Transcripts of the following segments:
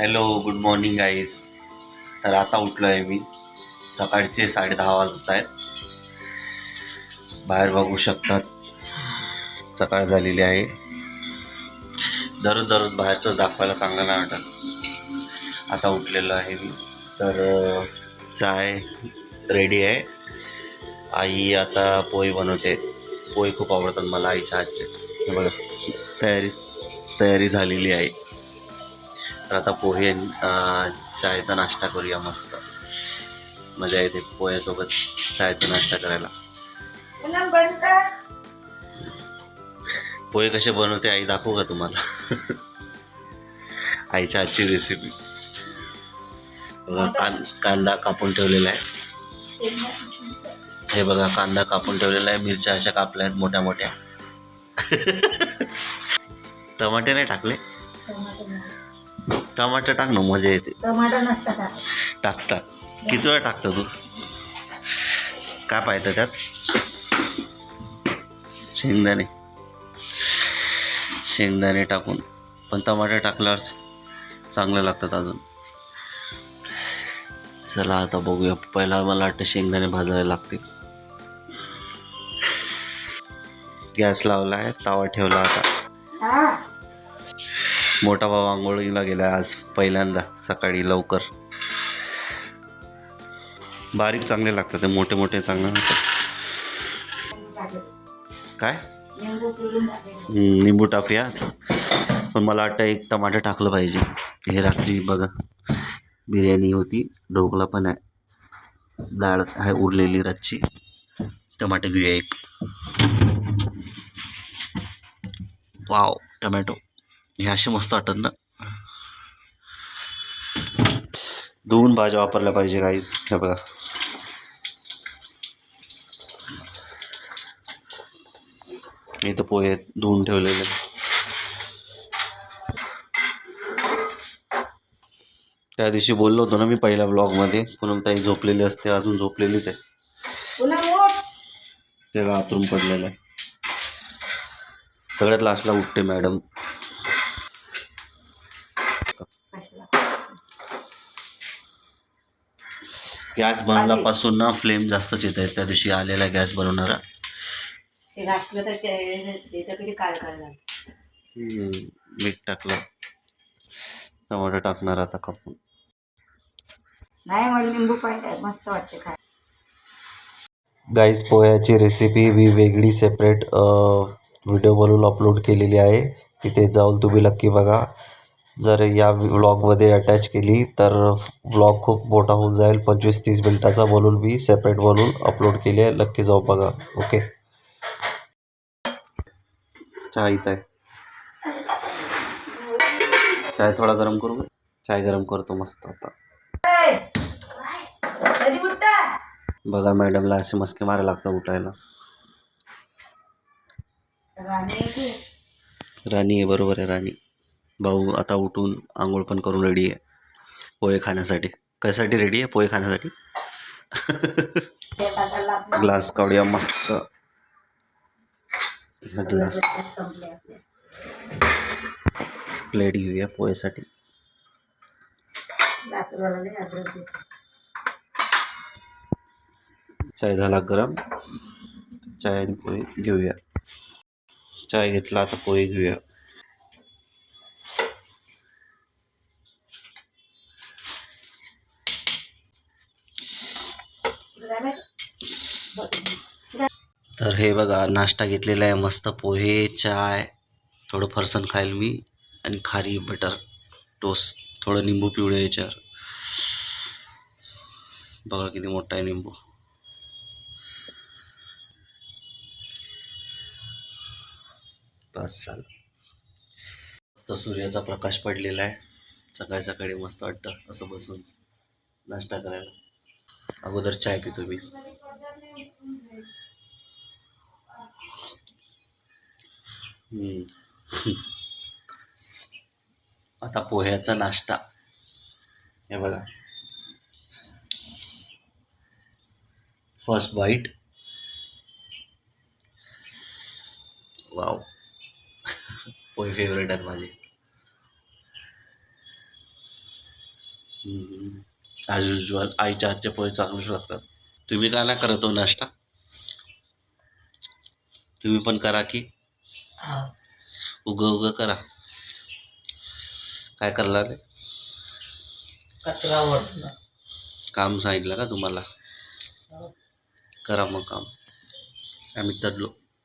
Hello, good morning guys. तर आता उठलो आहे मी. सकाळचे 10:30 वाजत आहेत. बाहेर बघू शकतात, सकाळ झालेली आहे. दररोज बाहेरचं दाखवायला चांगलं नाही वाटत. आता उठलेलो आहे मी. तर चाय रेडी आहे. आई आता पोहे बनवते. पोहे खूप आवडतात मला आईच्या हातचे. हे बघा, तयारी झालेली आहे. तर आता पोहे चायचा नाश्ता करूया. मस्त मजा येते पोह्यासोबत चायचा नाश्ता करायला. पोहे कसे बनवते आई दाखवू का तुम्हाला? आईच्या हातची रेसिपी. बघा, कांदा कापून ठेवलेला आहे. हे बघा, कांदा कापून ठेवलेला आहे. मिरच्या अशा कापल्या आहेत मोठ्या मोठ्या. टमाटे नाही टाकले. टमाटर टाक ना, मजा येते. टमाटर नसतात टाकतात. किती वेळा टाकतं तू? काय पाहिजे त्यात? शेंगदाणे टाकून. पण टमाटर टाकल्यावर चांगलं लागतात अजून. चला आता बघूया. पहिला मला वाटतं शेंगदाणे भाजायला लागतील. गॅस लावला आहे, तावा ठेवला. आता मोठा भाऊ आंघोळीला गेला आज पहिल्यांदा सकाळी लवकर. बारीक चांगले लागतात, ते मोठे मोठे चांगले लागतात. काय निंबू टाकूया. पण मला वाटतं एक टमाटर टाकलं पाहिजे. हे रात्री बघा बिर्याणी होती, ढोकळा पण आहे, डाळ आहे उरलेली रातची. टमाटर घेऊया एक. वाव, टमॅटो हे असे मस्त वाटत ना. दोन भाज्या वापरल्या पाहिजे गाईस. हे बघा, इथं पोहे धुवून ठेवलेले. त्या दिवशी बोललो होतो ना मी पहिल्या ब्लॉगमध्ये, पूनम ताई झोपलेली असते, अजून झोपलेलीच आहे. त्याला आतरून पडलेलं आहे. सगळ्यात लास्टला उठते मॅडम. गॅस बनवल्यापासून ना फ्लेम जास्तच येत आहे. त्या दिवशी आलेला गॅस बनवणारा. मीठ टाकलं. टमाटर टाकणार आता कापून. नाही, मला लिंबू पाहिजे, मस्त वाटते खाय. गाईस, पोह्याची रेसिपी मी वेगळी सेपरेट व्हिडिओ बनवून अपलोड केलेली आहे. तिथे जाऊन तुम्ही नक्की बघा. जर या व्लॉगमध्ये अटॅच केली तर व्लॉग खूप मोठा होऊन जाईल. 25-30 मिनटाचा बनवून मी सेपरेट बनवून अपलोड केली आहे. नक्की जाऊ बघा. ओके. चहा इथं आहे. चाय थोडा गरम करू. चाय गरम करतो मस्त आता. बघा, मॅडमला असे मस्के मारायला लागतं उठायला. राणी आहे, बरोबर आहे, राणी. भाऊ आता उठून आंघोळ पण करून रेडी आहे पोहे खाण्यासाठी. कशासाठी रेडी आहे? पोहे खाण्यासाठी. ग्लास काढूया मस्त. ग्लास प्लेट घेऊया पोहेसाठी. चाय झाला गरम. चाय आणि पोहे घेऊया. चाय घेतला, आता पोहे घेऊया. तर हे बघा, नाश्ता घेतलेला आहे मस्त. पोहे, चाय, थोडं फरसाण खाईल मी, आणि खारी बटर टोस्ट, थोडं निंबू पिवळे याच्यावर. बघा किती मोठा आहे निंबू. बस झालं. मस्त सूर्याचा प्रकाश पडलेला आहे. सकाळी सकाळी मस्त वाटतं असं बसून नाश्ता करायला. अगोदर चाय पितो मी. आता पोह्याचा नाश्ता. हे बघा, फर्स्ट बाईट. वाव. पोहे फेवरेट आहेत माझे. ॲज युजल आईच्या हातचे पोहे चांगलेच लागतात. तुम्ही का नाही करत हो नाश्ता? तुम्ही पण करा की उगं करा. काय करणार रे? कचरा ओढला. काम सांगितलं का तुम्हाला? करा मग काम.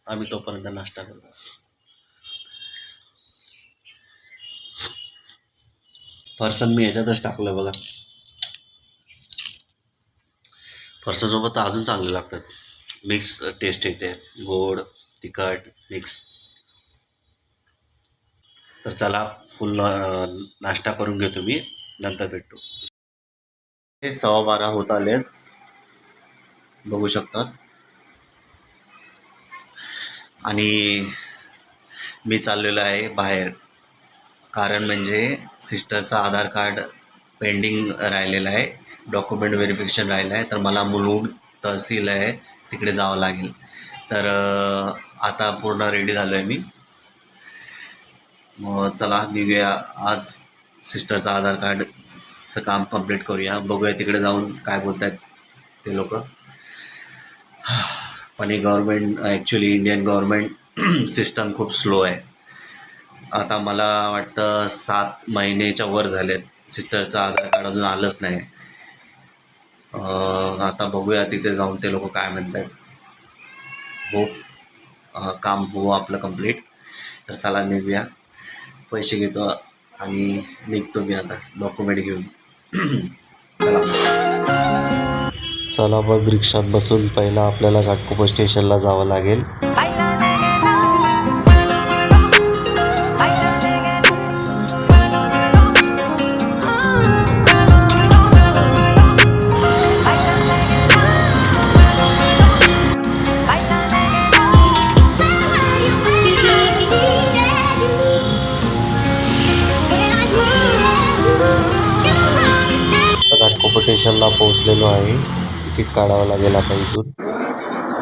आम्ही तोपर्यंत नाश्ता करतो. फरसन मी ह्याच्यातच टाकलं बघा. फरसासोबत अजून चांगले लागतात. मिक्स टेस्ट येते, गोड तिखट मिक्स. तर चला फुल नाश्ता करून घेतो मी, नंतर भेटतो. हे 12:15 होत आले, बघू शकतात. आणि मी चाललेलो आहे बाहेर. कारण म्हणजे सिस्टरचं आधार कार्ड पेंडिंग राहिलेलं आहे, डॉक्युमेंट व्हेरिफिकेशन राहिलं आहे. तर मला मुलुंड तहसील आहे तिकडे जावं लागेल. तर आता पूर्ण रेडी झालो आहे मी. मग चला निघूया. आज सिस्टरचं आधार कार्डचं काम कंप्लीट करूया. बघूया तिकडे जाऊन काय बोलत आहेत ते लोक. पण ही government actually Indian government system खूप स्लो आहे. आता मला वाटतं 7 महिन्याच्या वर झालेत, सिस्टरचं आधार कार्ड अजून आलंच नाही. आता बघूया तिथे जाऊन ते लोक काय म्हणत आहेत. काम हो आपलं कंप्लीट. तर चला निघूया. पैसे घेतो आणि निघतो मी आता डॉक्युमेंट घेऊन. चला बघ, रिक्षात बसून पहिला आपल्याला घाटकोपर स्टेशनला जावं लागेल. घाटकोपर स्टेशनला पोहोचलेलो आहे. तिकीट काढावं लागेल आता इथून.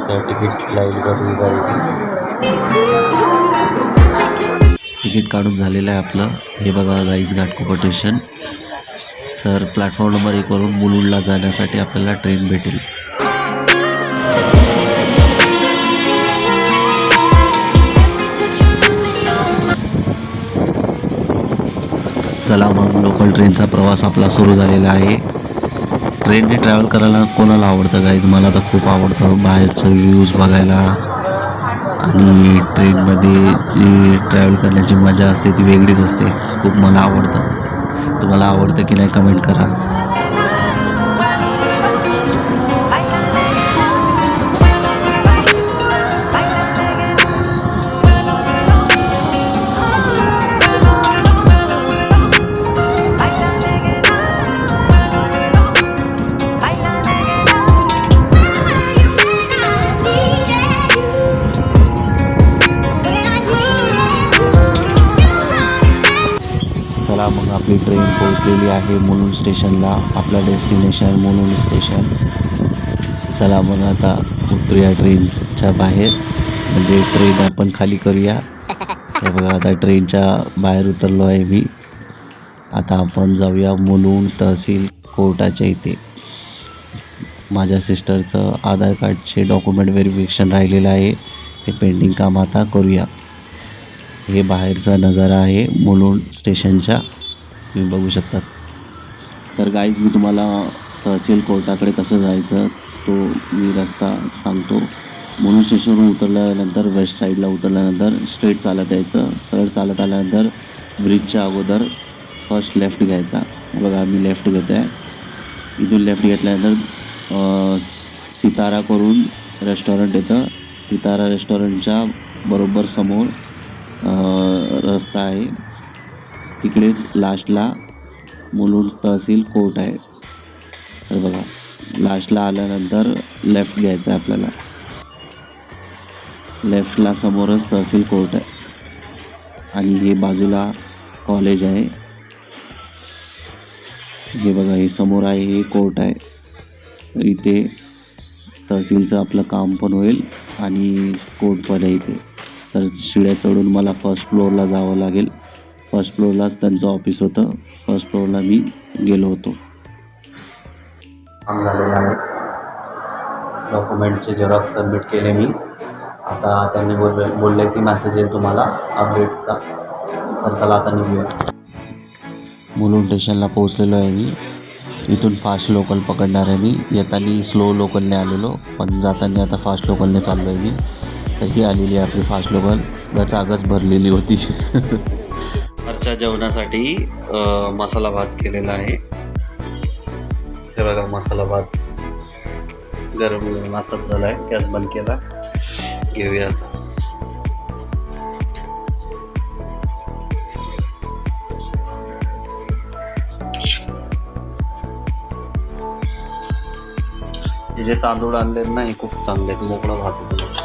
तर तिकीट लाईनमध्ये उभा आहे. तिकीट काढून झालेलं आहे आपलं. हे बघा गाईज, घाटकोपर स्टेशन. तर प्लॅटफॉर्म नंबर 1 वरून मुलुंडला जाण्यासाठी आपल्याला ट्रेन भेटेल. चला मग, लोकल ट्रेनचा प्रवास आपला सुरू झालेला आहे. ट्रेनने ट्रॅव्हल करायला कोणाला आवडतं गाईज? मला तर खूप आवडतं. बाहेरचं व्ह्यूज बघायला आणि ट्रेनमध्ये जी ट्रॅव्हल करण्याची मजा असते ती वेगळीच असते. खूप मला आवडतं. तुम्हाला आवडतं की नाही कमेंट करा. चला मग, आपली ट्रेन पोहोचलेली आहे मुलुंड स्टेशनला. आपलं डेस्टिनेशन मुलुंड स्टेशन. चला मग आता उतरूया ट्रेनच्या बाहेर, म्हणजे ट्रेन आपण खाली करूया. हे बघा, आता ट्रेनच्या बाहेर उतरलो आहे मी. आता आपण जाऊया मुलुंड तहसील कोर्टाच्या इथे. माझ्या सिस्टरचं आधार कार्डचे डॉक्युमेंट व्हेरिफिकेशन राहिलेलं आहे, ते पेंडिंग काम आता करूया. हे बाहेरचा नजारा आहे मुलुंड स्टेशनच्या, तुम्ही बघू शकतात. तर गाईज, मी तुम्हाला तहसील कोर्टाकडे कसं जायचं तो मी रस्ता सांगतो. मुलुंड स्टेशनवरून उतरल्यानंतर वेस्ट साईडला उतरल्यानंतर स्ट्रेट चालत यायचं. सरळ चालत आल्यानंतर ब्रिजच्या अगोदर फर्स्ट लेफ्ट घ्यायचा. बघा, आम्ही लेफ्ट घेतो आहे. इथून लेफ्ट घेतल्यानंतर सितारा करून रेस्टॉरंट येतं. सितारा रेस्टॉरंटच्या बरोबर समोर रस्ता आहे. तिकडेच लास्टला मुलुंड तहसील कोर्ट आहे. तर बघा, लास्टला आल्यानंतर लेफ्ट घ्यायचं आहे आपल्याला. लेफ्टला समोरच तहसील कोर्ट आहे आणि हे बाजूला कॉलेज आहे. हे बघा, हे समोर आहे, हे कोर्ट आहे. तर इथे तहसीलचं आपलं काम पण होईल आणि कोर्ट पण आहे इथे. तर शिड्या चढून मला फर्स्ट फ्लोअरला जावं लागेल. फर्स्ट फ्लोअरलाच त्यांचं ऑफिस होतं. फर्स्ट फ्लोअरला मी गेलो होतो. काम झालेलं आहे. डॉक्युमेंटचे झेरॉक्स सबमिट केले मी. आता त्यांनी बोलले की मेसेज येईल तुम्हाला अपडेटचा. तर चला आता निघूया. मुलुंड स्टेशनला पोहोचलेलो आहे मी. इथून फास्ट लोकल पकडणार आहे मी. येताना स्लो लोकलने आलेलो, पण जाताना आता फास्ट लोकलने चाललो आहे मी. तर ही आलेली आहे आपली फास्ट लोकल. गचागच भरलेली होती. घरच्या जेवणासाठी मसाला भात केलेला आहे. हे बघा मसाला भात गरम गरम आताच झाला आहे. गॅस बंद केला. घेऊया आता. हे जे तांदूळ आणले नाही खूप चांगले आहेत. मोकळा भात होतो मस्त.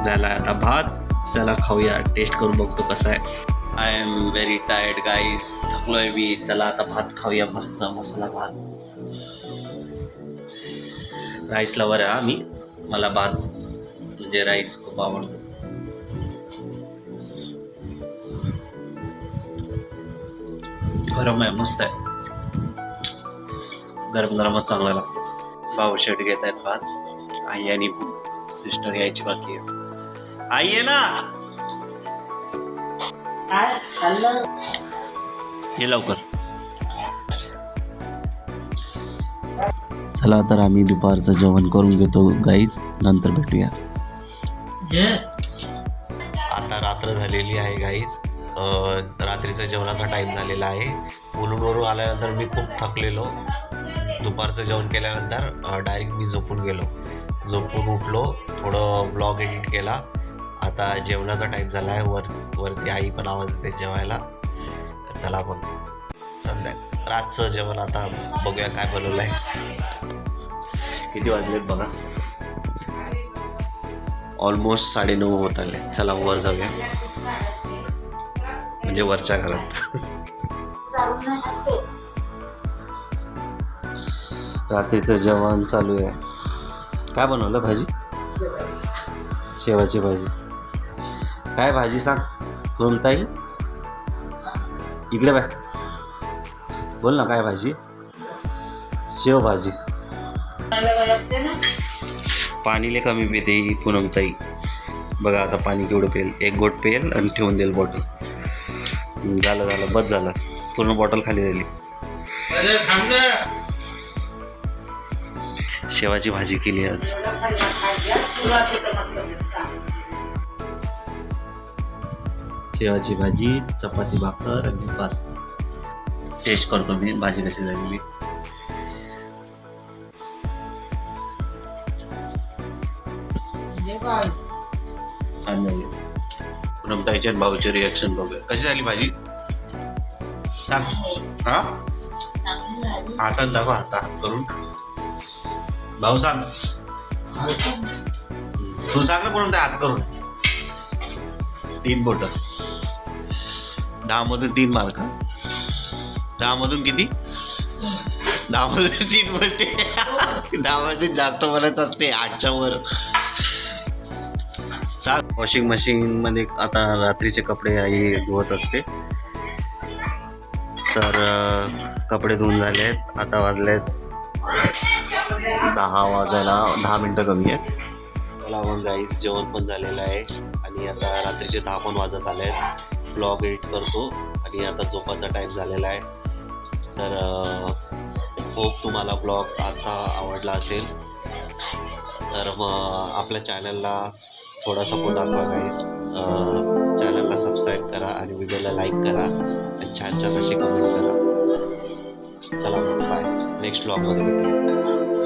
झाला आता भात. चला खाऊया, टेस्ट करून बघतो कसा आहे. I am very tired guys. थकलोय मी. चला आता भात खाऊया, मस्त मसाला भात. राईस लवर आहे मी. मला भात म्हणजे राईस खूप आवडतो. गरम आहे, मस्त आहे. गरम गरमच चांगला लागतो. भाऊ शेट घेत आहेत भात. आई आणि सिस्टर यायची बाकी आहे. आई आहे ना, काय खाल्लं? ये लवकर. चला तर आम्ही दुपारचं जेवण करून घेतो गाईज. नंतर भेटूया. आता रात्र झालेली आहे गाईज. रात्रीचा जेवणाचा टाईम झालेला आहे. मुलुंडवरून आल्यानंतर मी खूप थकलेलो. दुपारचं जेवण केल्यानंतर डायरेक्ट मी झोपून गेलो. झोपून उठलो, थोडं ब्लॉग एडिट केला. आता जेवणाचा टाईम झाला आहे. वरती आई पण आवाज देते जेवायला. तर चला आपण रातचं जेवण आता बघूया काय बनवलं आहे. किती वाजलेत बघा. ऑलमोस्ट 9:30 होत आले. चला वर जाऊया, म्हणजे वरच्या घरात. रात्रीचं जेवण चालू आहे. काय बनवलं भाजी? शेवाची भाजी. काय भाजी सांग ताई? इकडे बाय, बोल ना काय भाजी? शेवभाजी. पाणी लय कमी पिते पूनमताई. बघा आता पाणी केवढं पेल. एक गोट पेल आणि ठेवून देईल बॉटल. झालं बस झालं. पूर्ण बॉटल खाली राहिली. शेवाची भाजी केली आज. शेवाची भाजी, चपाती, भाकर आणि भात. टेस्ट करतो मी भाजी कशी झालेली. छान झाली. पूनमताईच्या भाऊचे रिॲक्शन बघूया कशी झाली भाजी. सांग. हा हातात दाखव, हातात करून. भाऊ सांग. तू सांग ना पूनमताई हात करून. 3 बोट. 10 मधून 3 मार्क. 10 मधून किती? 10 मधून 3 बोलते. 10 मध्ये जास्त बोलत असते 8च्या वर. वॉशिंग मशीन मध्ये आता रात्रीचे कपडे आई धुवत असते. तर कपडे धुवून झाले आहेत. आता वाजलेत 10 वाजायला 10 मिनटं कमी आहेत. मला मग गाईस जेवण पण झालेलं आहे आणि आता रात्रीचे 10 पण वाजत आले आहेत. ब्लॉग एडिट करतो आणि आता झोपाचा टाईम झालेला आहे. तर होप तुम्हाला ब्लॉग आजचा आवडला असेल. तर मग आपल्या चॅनलला थोडा सपोर्ट दाखवा गाईस. चॅनलला सबस्क्राईब करा आणि व्हिडिओला लाईक करा आणि छान छान अशी कमेंट करा. चला मग बाय. नेक्स्ट ब्लॉगमध्ये भेटूया.